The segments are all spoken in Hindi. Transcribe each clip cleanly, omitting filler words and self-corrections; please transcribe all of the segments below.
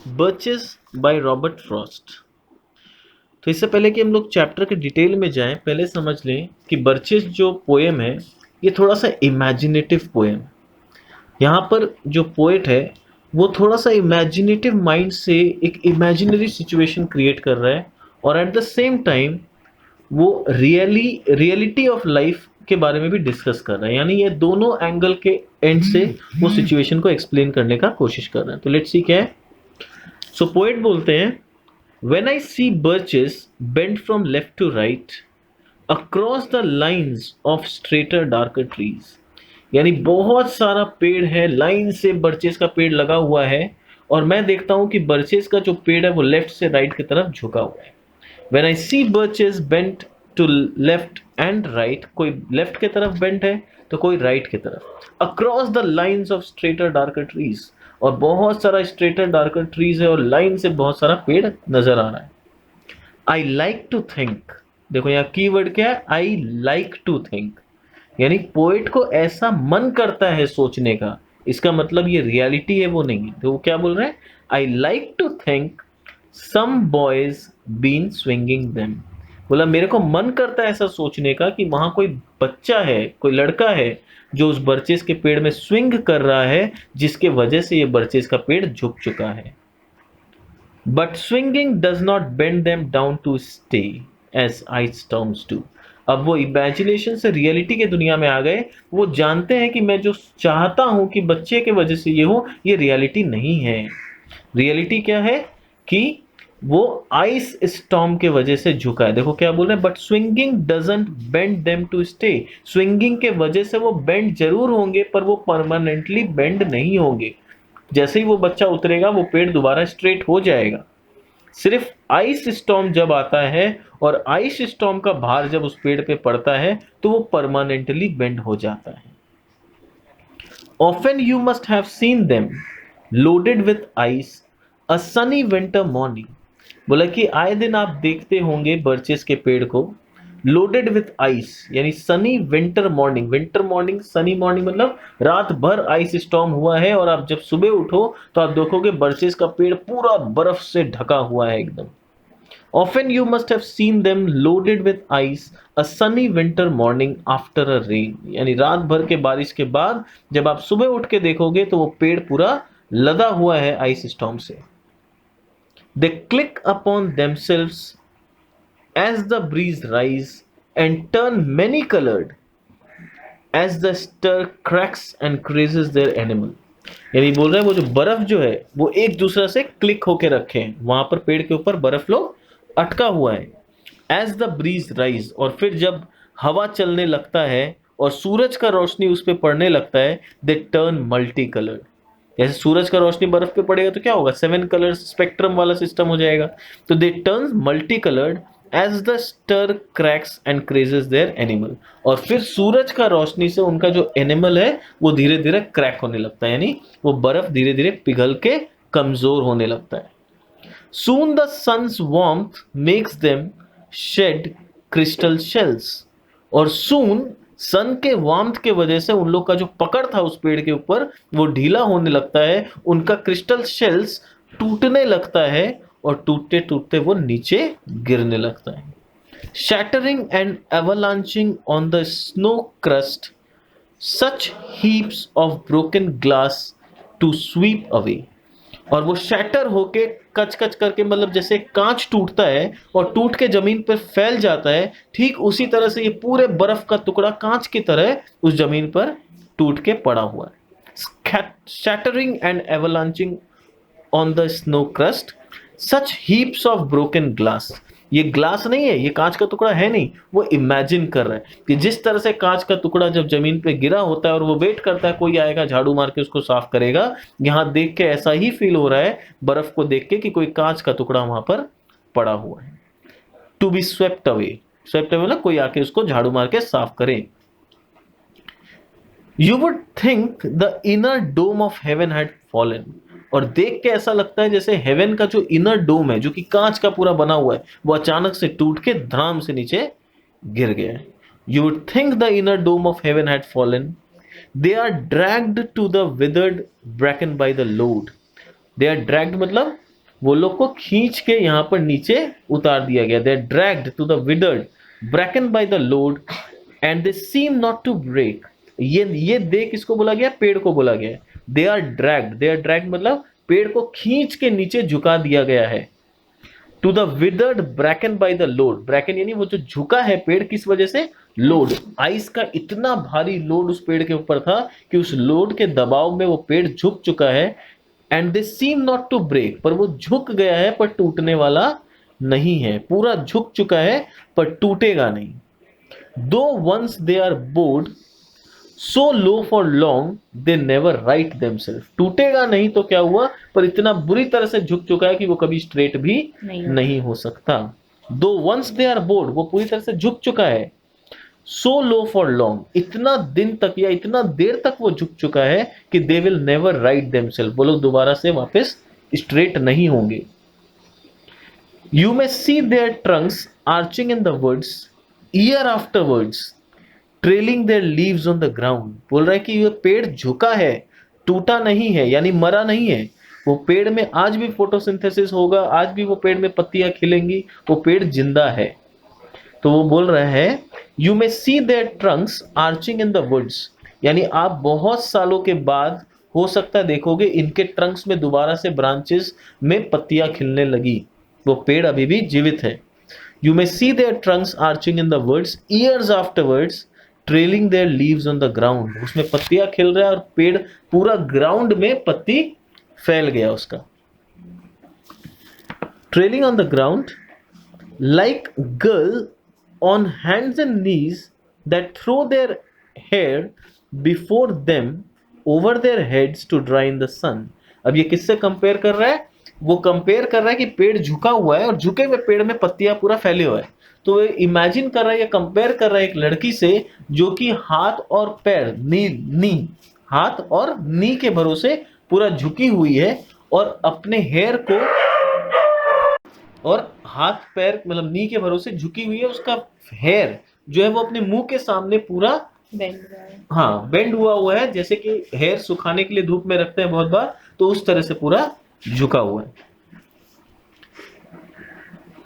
Birches by Robert Frost. तो इससे पहले कि हम लोग चैप्टर के डिटेल में जाएं, पहले समझ लें कि बर्चेस जो पोएम है ये थोड़ा सा इमेजिनेटिव पोएम। यहाँ पर जो पोएट है वो थोड़ा सा इमेजिनेटिव माइंड से एक इमेजिनरी सिचुएशन क्रिएट कर रहा है, और एट द सेम टाइम वो रियलिटी ऑफ लाइफ के बारे में भी डिस्कस कर रहा है। यानी ये दोनों एंगल के एंड से वो सिचुएशन को एक्सप्लेन करने का कोशिश कर रहा है। तो लेट्स सी क्या है। सो पोएट बोलते हैं, When I see birches bent from left to right across the lines of straighter darker trees, यानी बहुत सारा पेड़ है, लाइन से बर्चेस का पेड़ लगा हुआ है, और मैं देखता हूं कि बर्चेस का जो पेड़ है वो लेफ्ट से राइट की तरफ झुका हुआ है। When I see birches bent to left and right, कोई लेफ्ट की तरफ बेंट है तो कोई राइट की तरफ, across the lines of straighter darker trees, और बहुत सारा स्ट्रेटर डार्कर ट्रीज है और लाइन से बहुत सारा पेड़ नजर आ रहा है। आई लाइक टू थिंक, देखो यहाँ कीवर्ड क्या है, आई लाइक टू थिंक, यानी पोएट को ऐसा मन करता है सोचने का। इसका मतलब ये रियलिटी है वो नहीं है। तो वो क्या बोल रहे हैं, I like to think some boys been swinging them, बोला मेरे को मन करता है ऐसा सोचने का कि वहां कोई बच्चा है, कोई लड़का है जो उस बर्चेस के पेड़ में स्विंग कर रहा है, जिसके वजह से ये बर्चेस का पेड़ झुक चुका है। But swinging does not bend them down to stay as ice storms do. अब वो इमेजिनेशन से रियलिटी के दुनिया में आ गए। वो जानते हैं कि मैं जो चाहता हूं कि बच्चे के वजह से ये हो, ये रियलिटी नहीं है। रियलिटी क्या है कि वो आइस स्टॉर्म के वजह से झुका है। देखो क्या बोल रहे हैं, but swinging doesn't bend them to stay, swinging के वजह से वो बेंड जरूर होंगे पर वो परमानेंटली बेंड नहीं होंगे। जैसे ही वो बच्चा उतरेगा वो पेड़ दोबारा स्ट्रेट हो जाएगा। सिर्फ आइस स्टॉर्म जब आता है और आइस स्टॉर्म का भार जब उस पेड़ पे पड़ता है तो वो परमानेंटली बेंड हो जाता है। Often you must have seen them loaded with ice a Sunny winter morning, बोला कि आए दिन आप देखते होंगे बर्चेस के पेड़ को लोडेड विथ आइस, यानी Sunny winter morning. Winter morning, sunny morning मतलब रात भर आइस स्टॉर्म हुआ है, और आप जब सुबह उठो तो आप देखोगे बर्चेस का पेड़ पूरा बर्फ से ढका हुआ है एकदम। Often you must have seen them loaded with ice a Sunny winter morning after a rain, यानी रात भर के बारिश के बाद जब आप सुबह उठ के देखोगे तो वो पेड़ पूरा लदा हुआ है आइस स्टॉर्म से। They click upon themselves as the breeze rise and turn many colored as the stir cracks and creases their animal, यानी बोल रहे हैं वो जो बर्फ जो है वो एक दूसरे से क्लिक होके रखे हैं, वहां पर पेड़ के ऊपर बर्फ लोग अटका हुआ है। एज द ब्रीज राइज, और फिर जब हवा चलने लगता है और सूरज का रोशनी उस पर पड़ने लगता है, दे टर्न मल्टी कलर्ड, जैसे सूरज का रोशनी बर्फ पे पड़ेगा तो क्या होगा, 7 कलर स्पेक्ट्रम वाला सिस्टम हो जाएगा। तो they turn multi coloured as the stir cracks and crazes their enamel, और फिर सूरज का रोशनी से उनका जो एनिमल है वो धीरे धीरे क्रैक होने लगता है, यानी वो बर्फ धीरे धीरे पिघल के कमजोर होने लगता है। Soon the sun's warmth makes them shed crystal shells, और सून सन के वार्मथ के वजह से उन लोग का जो पकड़ था उस पेड़ के ऊपर वो ढीला होने लगता है, उनका क्रिस्टल शेल्स टूटने लगता है, और टूटते टूटते वो नीचे गिरने लगता है। Shattering and avalanching on the snow crust such heaps of broken glass to sweep away, और वो शैटर होके कच कच करके, मतलब जैसे कांच टूटता है और टूट के जमीन पर फैल जाता है, ठीक उसी तरह से ये पूरे बर्फ का टुकड़ा कांच की तरह उस जमीन पर टूट के पड़ा हुआ है। Shattering and avalanching on the snow crust such heaps of broken glass, ये ग्लास नहीं है, ये कांच का टुकड़ा है नहीं, वो इमेजिन कर रहा है कि जिस तरह से कांच का टुकड़ा जब जमीन पे गिरा होता है और वो वेट करता है कोई आएगा झाड़ू मार के उसको साफ करेगा, यहां देख के ऐसा ही फील हो रहा है बर्फ को देख के कि कोई कांच का टुकड़ा वहां पर पड़ा हुआ है। To be swept away, swept away मतलब कोई आके उसको झाड़ू मार के साफ करे। You would think the inner dome of heaven had fallen, और देख के ऐसा लगता है जैसे हेवन का जो इनर डोम है जो कि कांच का पूरा बना हुआ है वो अचानक से टूट के धड़ाम से नीचे गिर गया है। You would think the inner dome of heaven had fallen, they are dragged to the withered bracken by the load, they are dragged मतलब वो लोग को खींच के यहाँ पर नीचे उतार दिया गया। They dragged to the withered bracken by the load and they seem not to break. ये दे किसको बोला गया? पेड़ को बोला गया। They are dragged, they are dragged मतलब पेड़ को खींच के नीचे झुका दिया गया है। To the withered bracken by the load, bracken यानी वो जो झुका है पेड़, किस वजह से? लोड। आइस का इतना भारी लोड उस पेड़ के ऊपर था कि उस लोड के दबाव में वो पेड़ झुक चुका है। And they seem not to break, पर वो झुक गया है पर टूटने वाला नहीं है। पूरा झुक चुका है पर टूटेगा नहीं। Though once they are bowed so low for long they never right themselves. टूटेगा नहीं तो क्या हुआ, पर इतना बुरी तरह से झुक चुका है कि वो कभी स्ट्रेट भी नहीं हो सकता। दो वंस दे आर बोर्ड, वो पूरी तरह से झुक चुका है। सो लो फॉर लॉन्ग, इतना दिन तक या इतना देर तक वो झुक चुका है कि they will never right themselves, वो लोग दोबारा से वापस स्ट्रेट नहीं होंगे। You may see their trunks arching in the woods year afterwards trailing their leaves on the ground. बोल रहा है कि ये पेड़ झुका है, टूटा नहीं है, यानी मरा नहीं है। वो पेड़ में आज भी फोटोसिंथेसिस होगा, आज भी वो पेड़ में पत्तियां खिलेंगी, वो पेड़ जिंदा है। तो वो बोल रहा है you may see their trunks arching in the woods, यानी आप बहुत सालों के बाद हो सकता है देखोगे इनके ट्रंक्स में दोबारा से ब्रांचेस में पत्तियां खिलने लगी। वो पेड़ अभी भी जीवित है। You may see their trunks arching in the woods years afterwards trailing their leaves on the ground. उसमें पत्तियां खिल रहा है और पेड़ पूरा ग्राउंड में पत्ती फैल गया उसका। Trailing on the ground like girl on hands and knees that throw their hair before them over their heads to dry in the sun. अब ये किससे कंपेयर कर रहा है? वो कंपेयर कर रहा है कि पेड़ झुका हुआ है और झुके हुए पेड़ में पत्तियां पूरा फैले हुआ है। तो इमेजिन कर रहा है या कंपेयर कर रहा है एक लड़की से जो कि हाथ और पैर हाथ और नी के भरोसे पूरा झुकी हुई है और अपने हेयर को, और हाथ पैर मतलब नी के भरोसे झुकी हुई है, उसका हेयर जो है वो अपने मुंह के सामने पूरा बेंड हुआ है, जैसे कि हेयर सुखाने के लिए धूप में रखते हैं बहुत बार, तो उस तरह से पूरा झुका हुआ है।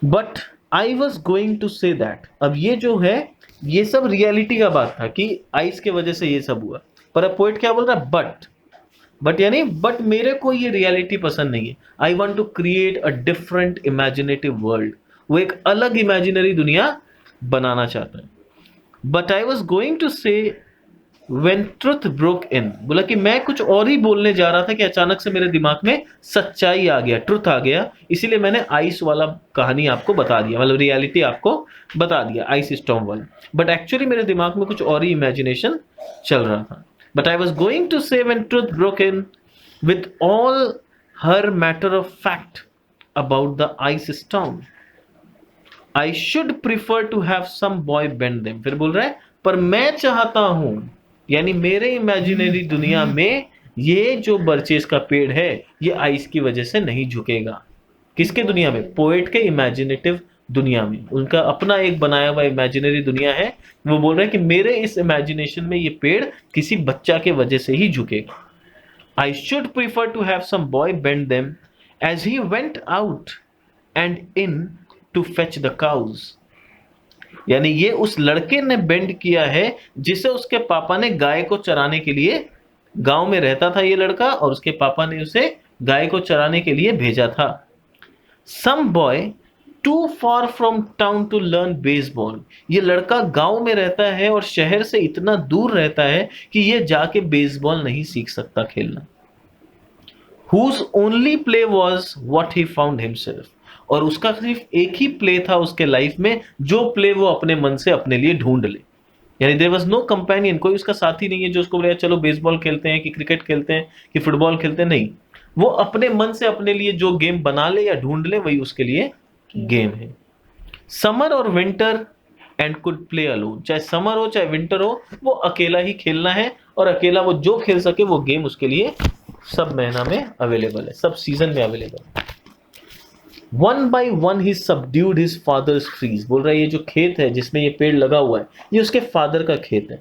But I was going to say that, अब ये जो है ये सब रियलिटी का बात था कि आइस के वजह से ये सब हुआ, पर अब पोएट क्या बोल रहा है? बट यानी बट मेरे को ये रियलिटी पसंद नहीं है। I want to create a different imaginative world, वो एक अलग इमेजिनरी दुनिया बनाना चाहता है। But I was going to say When truth broke in, बोला कि मैं कुछ और ही बोलने जा रहा था कि अचानक से मेरे दिमाग में सच्चाई आ गया, ट्रुथ आ गया, इसीलिए मैंने आइस वाला कहानी आपको बता दिया, मतलब रियलिटी आपको बता दिया आइस स्टॉर्म वाला। बट एक्चुअली मेरे दिमाग में कुछ और ही इमेजिनेशन चल रहा था। But I was going to say when truth broke in with all her matter of fact about the ice storm, I should prefer to have some boy bend them। फिर बोल रहा है पर मैं चाहता हूं, यानी मेरे इमेजिनरी दुनिया में ये जो बर्चेस का पेड़ है ये आइस की वजह से नहीं झुकेगा। किसके दुनिया में? पोएट के इमेजिनेटिव दुनिया में। उनका अपना एक बनाया हुआ इमेजिनरी दुनिया है। वो बोल रहे हैं कि मेरे इस इमेजिनेशन में ये पेड़ किसी बच्चा के वजह से ही झुकेगा। I should prefer to have some boy bend them as he went out and in to fetch the cows, यानी ये उस लड़के ने बेंड किया है जिसे उसके पापा ने गाय को चराने के लिए, गांव में रहता था ये लड़का और उसके पापा ने उसे गाय को चराने के लिए भेजा था। Some boy too far from town to learn baseball, ये लड़का गांव में रहता है और शहर से इतना दूर रहता है कि ये जाके बेसबॉल नहीं सीख सकता खेलना। Whose only play was what he found himself, और उसका सिर्फ एक ही प्ले था उसके लाइफ में जो प्ले वो अपने मन से अपने लिए ढूंढ ले, यानी देयर वाज नो कंपेनियन, कोई उसका साथी नहीं है जो उसको बोले चलो बेसबॉल खेलते हैं कि क्रिकेट खेलते हैं कि फुटबॉल खेलते हैं, नहीं, वो अपने मन से अपने लिए जो गेम बना ले या ढूंढ ले वही उसके लिए गेम है। समर और winter and could play alone, चाहे समर हो चाहे विंटर हो वो अकेला ही खेलना है और अकेला वो जो खेल सके वो गेम उसके लिए सब महीना में अवेलेबल है, सब सीजन में अवेलेबल है। One by one he subdued his father's trees, बोल रहा है ये जो खेत है जिसमें ये पेड़ लगा हुआ है ये उसके फादर का खेत है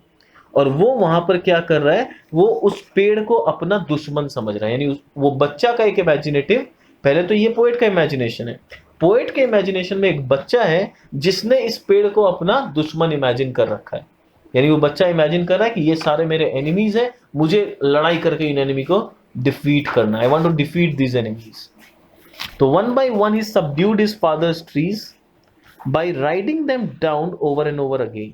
और वो वहां पर क्या कर रहा है, वो उस पेड़ को अपना दुश्मन समझ रहा है, यानी वो बच्चा का एक इमेजिनेटिव पहले तो ये पोएट का इमेजिनेशन है। पोएट के इमेजिनेशन में एक बच्चा है जिसने इस पेड़ को अपना दुश्मन इमेजिन कर रखा है। यानी वो बच्चा इमेजिन कर रहा है कि ये सारे मेरे एनिमीज है, मुझे लड़ाई करके इन एनिमी को डिफीट करना, I want to defeat these enemies. तो one by one he subdued his father's trees by riding them down over and over again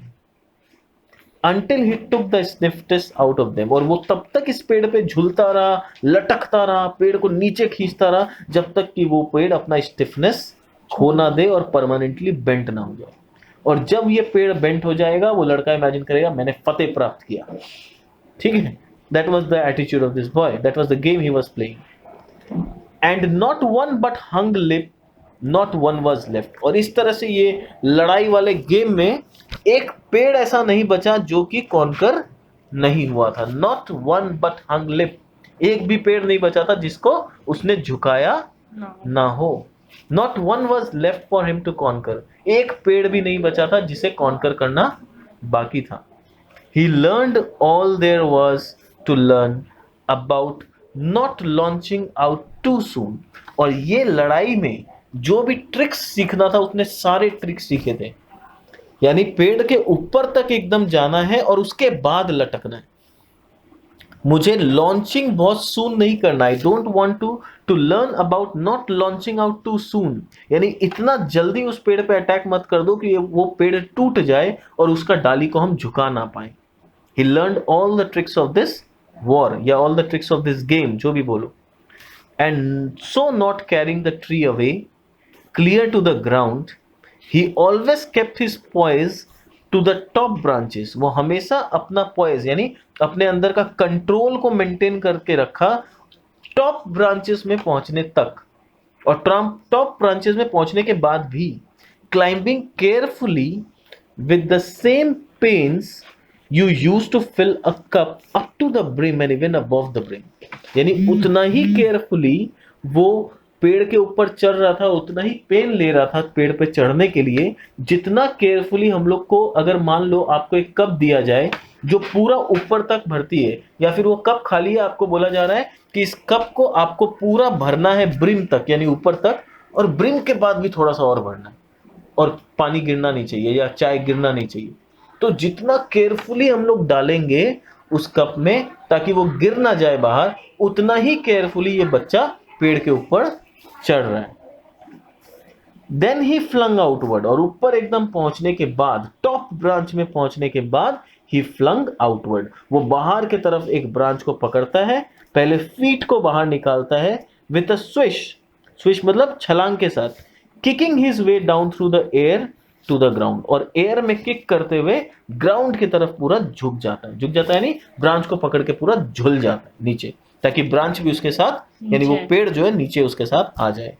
until he took the stiffness out of them। और वो तब तक इस पेड़ पे झूलता रहा, लटकता रहा, पेड़ को नीचे खींचता रहा जब तक कि वो पेड़ अपना स्टिफनेस खो ना दे और परमानेंटली बेंट ना हो जाए। और जब ये पेड़ बेंट हो जाएगा, वो लड़का इमेजिन करेगा मैंने फतेह प्राप्त किया। ठीक है, that was the attitude of this boy, that was the game he was playing. And not one but hung lip, not one was left. और इस तरह से ये लड़ाई वाले गेम में एक पेड़ ऐसा नहीं बचा जो कि कॉन्कर नहीं हुआ था। Not one but hung lip, एक भी पेड़ नहीं बचा था जिसको उसने झुकाया ना हो। Not one was left for him to conquer, एक पेड़ भी नहीं बचा था जिसे कॉन्कर करना बाकी था। He learned all there was to learn about not launching out too soon. और ये लड़ाई में जो भी ट्रिक्स सीखना था उसने सारे ट्रिक्स सीखे थे। यानी पेड़ के ऊपर तक एकदम जाना है और उसके बाद लटकना है। मुझे लॉन्चिंग बहुत सून नहीं करना। I don't want to learn about not launching out too soon. यानी इतना जल्दी उस पेड़ पे अटैक मत कर दो कि वो पेड़ टूट जाए और उसका डाली को हम झुका ना पाए। He learned all the tricks of this war या all the tricks of this game, जो भी बोलो। And so not carrying the tree away clear to the ground, he always kept his poise to the top branches। वो हमेशा अपना poise यानी अपने अंदर का कंट्रोल को मेंटेन करके रखा टॉप ब्रांचेस में पहुंचने तक। और टॉप ब्रांचेस में पहुंचने के बाद भी climbing carefully with the same pains you use to fill a cup up to the brim and even above the brim. यानी उतना ही केयरफुली वो पेड़ के ऊपर चढ़ रहा था, उतना ही पेन ले रहा था पेड़ पे चढ़ने के लिए, जितना केयरफुली हम लोग को, अगर मान लो आपको एक कप दिया जाए जो पूरा ऊपर तक भरती है, या फिर वो कप खाली है, आपको बोला जा रहा है कि इस कप को आपको पूरा भरना है ब्रिम तक यानी ऊपर तक, और ब्रिम के बाद भी थोड़ा सा और भरना है, और पानी गिरना नहीं चाहिए या चाय गिरना नहीं चाहिए। तो जितना केयरफुली हम लोग डालेंगे उस कप में ताकि वो गिर ना जाए बाहर, उतना ही केयरफुली ये बच्चा पेड़ के ऊपर चढ़ रहा है। देन ही फ्लंग आउटवर्ड, और ऊपर एकदम पहुंचने के बाद, टॉप ब्रांच में पहुंचने के बाद, ही फ्लंग आउटवर्ड, वो बाहर के तरफ एक ब्रांच को पकड़ता है, पहले फीट को बाहर निकालता है विद अ स्विश, स्विश मतलब छलांग के साथ, kicking his way down through the air to the ground. और एयर में किक करते हुए ग्राउंड की तरफ पूरा झुक जाता है। झुक जाता है यानी ब्रांच को पकड़ के पूरा झुल जाता है नीचे, ताकि ब्रांच भी उसके साथ, यानी वो पेड़ जो है नीचे उसके साथ आ जाए।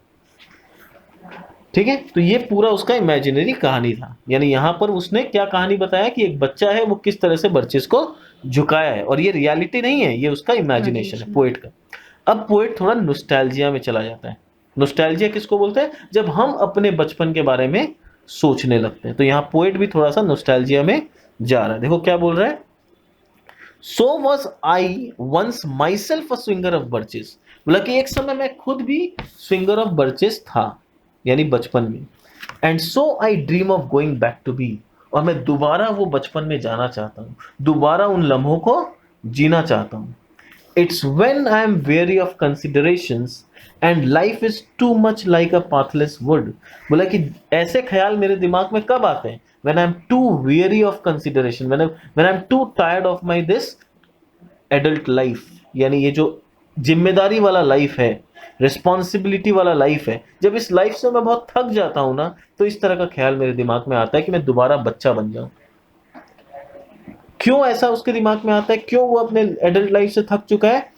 ठीक है, तो ये पूरा उसका इमेजिनरी कहानी था। यानी यहां पर उसने क्या कहानी बताया कि एक बच्चा है, वो किस तरह से बर्चेस को झुकाया है, और ये रियलिटी नहीं है, ये उसका इमेजिनेशन है पोएट का। अब पोएट थोड़ा नॉस्टैल्जिया में चला जाता है। नॉस्टैल्जिया किसको बोलते हैं? जब हम अपने बचपन के बारे में सोचने लगते हैं। तो यहाँ पोएट भी थोड़ा सा नॉस्टैल्जिया में जा रहा है। देखो क्या बोल रहा है, So was I once myself a swinger of birches। बोला कि एक समय मैं खुद भी स्विंगर ऑफ बर्चेस था, यानी बचपन में। And so I dream of going back to be, और मैं दोबारा वो बचपन में जाना चाहता हूँ, दोबारा उन लम्हों को जीना चाहता हूँ। It's when I am very of considerations and life is too much like a pathless would. बोला कि ऐसे ख्याल मेरे दिमाग में कब आते हैं? when I'm too weary of consideration, when I'm too tired of my this adult life, यानी ये जो जिम्मेदारी वाला लाइफ है, रिस्पॉन्सिबिलिटी वाला लाइफ है, जब इस लाइफ से मैं बहुत थक जाता हूं ना, तो इस तरह का ख्याल मेरे दिमाग में आता है कि मैं दोबारा बच्चा बन जाऊं। क्यों ऐसा उसके दिमाग में आता है? क्यों वो अपने एडल्ट लाइफ से थक चुका है?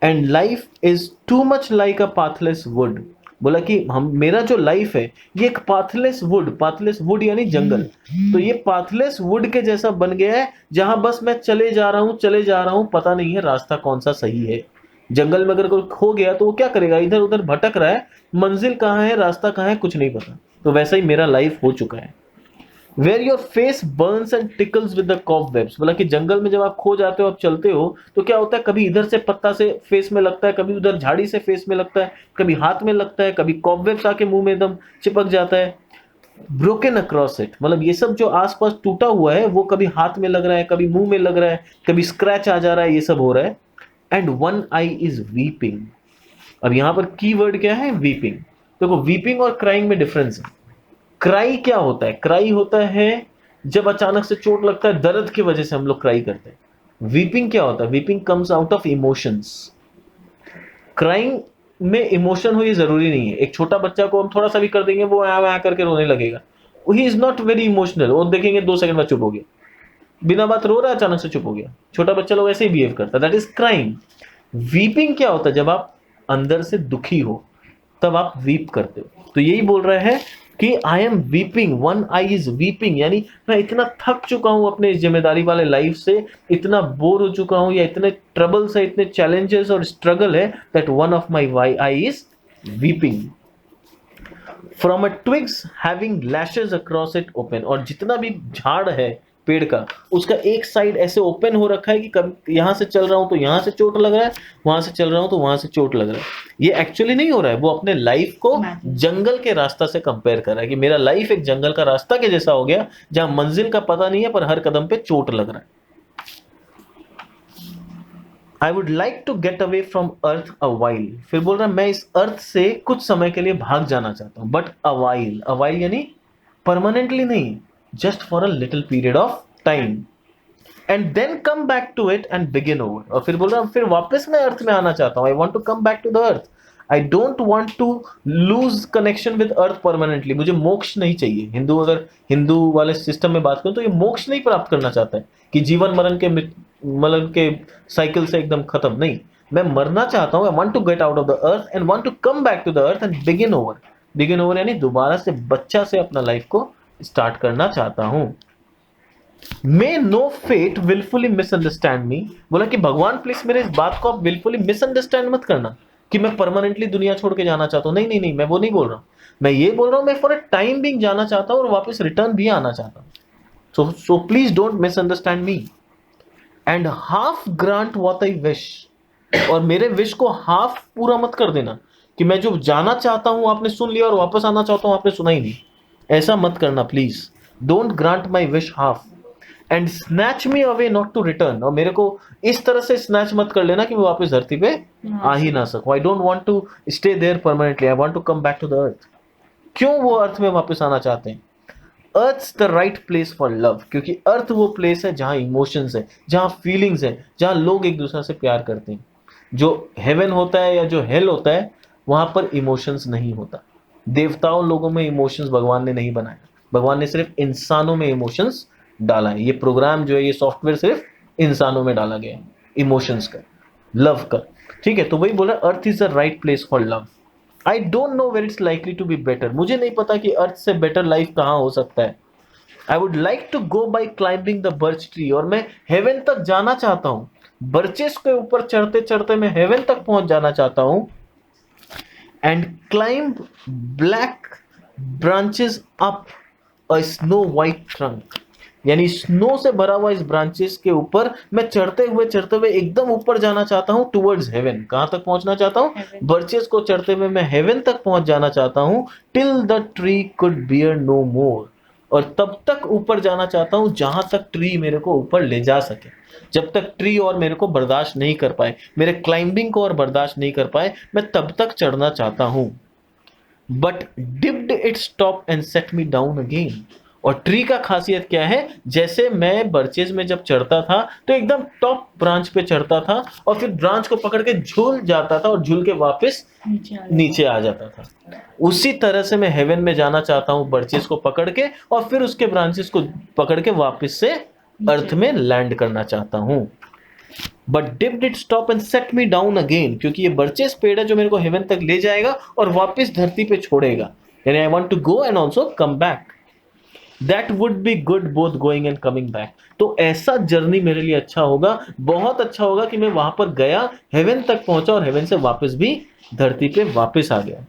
And life is too much like a pathless would. बोला कि हम, मेरा जो लाइफ है ये एक पाथलेस वुड यानी जंगल, तो ये पाथलेस वुड के जैसा बन गया है, जहां बस मैं चले जा रहा हूं, पता नहीं है रास्ता कौन सा सही है। जंगल में अगर कोई खो गया तो वो क्या करेगा? इधर उधर भटक रहा है, मंजिल कहाँ है, रास्ता कहाँ है, कुछ नहीं पता। तो वैसा ही मेरा लाइफ हो चुका है। Where your face burns and tickles with the cobwebs, बोला कि जंगल में जब आप खो जाते हो, आप चलते हो तो क्या होता है, कभी इधर से पत्ता से फेस में लगता है, कभी उधर झाड़ी से फेस में लगता है, कभी हाथ में लगता है, कभी कॉबवेब्स आके मुंह में एकदम चिपक जाता है। ब्रोकन अक्रॉस इट, मतलब ये सब जो आसपास टूटा हुआ है वो कभी हाथ में लग रहा है, कभी मुंह में लग रहा है, कभी स्क्रैच आ जा रहा है, ये सब हो रहा है। And one I is weeping. अब यहां पर कीवर्ड क्या है, वीपिंग। देखो वीपिंग और क्राइंग में डिफरेंस है। क्राई क्या होता है, क्राई होता है जब अचानक से चोट लगता है, दर्द की वजह से हम लोग क्राई करते हैं। वीपिंग क्या होता है, weeping comes out of emotions. Crying में इमोशन हो ये जरूरी नहीं है। एक छोटा बच्चा को हम थोड़ा सा भी कर देंगे वो आ करके रोने लगेगा, he is not very emotional, वो देखेंगे 2 सेकंड में चुप हो गया, बिना बात रो रहा है अचानक से चुप हो गया। छोटा बच्चा लोग ऐसे ही बिहेव करता है, दैट इज क्राइंग। वीपिंग क्या होता है, जब आप अंदर से दुखी हो तब आप वीप करते हो। तो यही बोल रहा है कि I am weeping, one I is weeping, यानी मैं इतना थक चुका हूं अपने जिम्मेदारी वाले लाइफ से, इतना बोर हो चुका हूं, या इतने ट्रबल्स है, इतने चैलेंजेस और स्ट्रगल है, that one of my I is weeping. From a twigs having lashes across it open, और जितना भी झाड़ है पेड़ का, उसका एक साइड ऐसे ओपन हो रखा है कि कभी यहां से चल रहा हूं तो यहां से चोट लग रहा है, वहां से चल रहा हूं तो वहां से चोट लग रहा है। ये एक्चुअली नहीं हो रहा है, वो अपने लाइफ को जंगल के रास्ता से कंपेयर कर रहा है कि मेरा लाइफ एक जंगल का रास्ता के जैसा हो गया, जहां मंजिल का पता नहीं है पर हर कदम पे चोट लग रहा है। I would like to get away from earth a while, फिर बोल रहा है मैं इस अर्थ से कुछ समय के लिए भाग जाना चाहता हूं, बट अ वाइल यानी परमानेंटली नहीं, just for a little period of time, and then come back to it and begin over. और फिर बोल रहा हूं फिर वापस मैं अर्थ में आना चाहता हूं, I want to come back to the earth, I don't want to lose connection with earth permanently. मुझे मोक्ष नहीं चाहिए। हिंदू, अगर हिंदू वाले सिस्टम में बात करूं तो ये मोक्ष नहीं प्राप्त करना चाहता है कि जीवन मरण के साइकिल से एकदम खत्म, नहीं, मैं मरना चाहता हूं। I want to get out of the earth and want to come back to the earth and begin over. Begin over यानी दोबारा से बच्चा से अपना लाइफ को स्टार्ट करना चाहता हूं। May no fate wilfully misunderstand me, बोला कि भगवान प्लीज मेरे इस बात को आप विलफुली मिसअंडरस्टैंड मत करना कि मैं परमानेंटली दुनिया छोड़ के जाना चाहता हूं। नहीं नहीं नहीं, मैं वो नहीं बोल रहा हूं। मैं ये बोल रहा हूं मैं फॉर अ टाइम बिंग जाना चाहता हूं और वापस रिटर्न भी आना चाहता हूं। So please don't misunderstand me and half grant what I wish, और मेरे विश को हाफ पूरा मत कर देना कि मैं जो जाना चाहता हूं आपने सुन लिया और वापस आना चाहता हूं आपने सुना ही नहीं। ऐसा मत करना please. Don't grant my wish half and snatch me away not to return, और मेरे को इस तरह से स्नैच मत कर लेना कि मैं वापस धरती पे आ ही ना सकूं। I don't want to stay there permanently, I want to come back to the earth. क्यों वो अर्थ में वापस आना चाहते हैं? Earth's the right place for love, क्योंकि अर्थ वो प्लेस है जहां इमोशंस है, जहां फीलिंग्स है, जहां लोग एक दूसरे से प्यार करते हैं। जो हेवन होता है या जो हेल होता है वहां पर इमोशंस नहीं होता। देवताओं लोगों में इमोशंस भगवान ने नहीं बनाया, भगवान ने सिर्फ इंसानों में इमोशंस डाला है। ये प्रोग्राम जो है, ये सॉफ्टवेयर सिर्फ इंसानों में डाला गया है इमोशंस का, लव का। ठीक है, तो वही बोला earth is the right place for love. I don't know where it's likely to be better, मुझे नहीं पता कि अर्थ से बेटर लाइफ कहाँ हो सकता है। I would like to go by climbing the birch tree, और मैं हेवन तक जाना चाहता हूं। बर्चेस के ऊपर चढ़ते चढ़ते मैं हेवन तक पहुंच जाना चाहता हूं। And climb black branches up a snow white trunk, यानी स्नो से भरा हुआ इस ब्रांचेस के ऊपर मैं चढ़ते हुए एकदम ऊपर जाना चाहता हूं टुवर्ड्स हेवन। कहां तक पहुंचना चाहता हूं? बर्चेस को चढ़ते हुए मैं हेवन तक पहुंच जाना चाहता हूं। Till the tree could bear no more, और तब तक ऊपर जाना चाहता हूं जहां तक ट्री मेरे को ऊपर ले जा सके। जब तक ट्री और मेरे को बर्दाश्त नहीं कर पाए, मेरे क्लाइंबिंग को और बर्दाश्त नहीं कर पाए, मैं तब तक चढ़ना चाहता हूं। But dipped it stop and set me down again, और ट्री का खासियत क्या है, जैसे मैं बर्चेज में जब चढ़ता था तो एकदम टॉप ब्रांच पे चढ़ता था और फिर ब्रांच को पकड़ के झूल जाता था और झूल के वापस नीचे आ जाता था। उसी तरह से मैं हेवन में जाना चाहता हूं बर्चेज को पकड़ के, और फिर उसके ब्रांचेस को पकड़ के वापस से अर्थ में लैंड करना चाहता हूं। But dipped it stop and set me down again, क्योंकि ये बर्चेस पेड़ है जो मेरे को हेवन तक ले जाएगा और वापस धरती पे छोड़ेगा। यानी I want to go and also come back. That would be good both going and coming back, तो ऐसा जर्नी मेरे लिए अच्छा होगा, बहुत अच्छा होगा कि मैं वहां पर गया, हेवन तक पहुंचा और हेवन से वापस भी धरती पे वापस आ गया।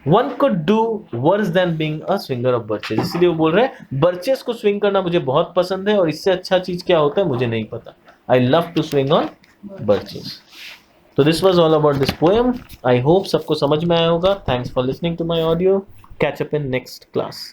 One could do worse than being a swinger of birches, इसलिए वो बोल रहे हैं बर्चेस को स्विंग करना मुझे बहुत पसंद है और इससे अच्छा चीज क्या होता है मुझे नहीं पता. I love to swing on birches. तो this was all about this poem. I hope सबको समझ में आया होगा. Thanks for listening to my audio. Catch up in next class.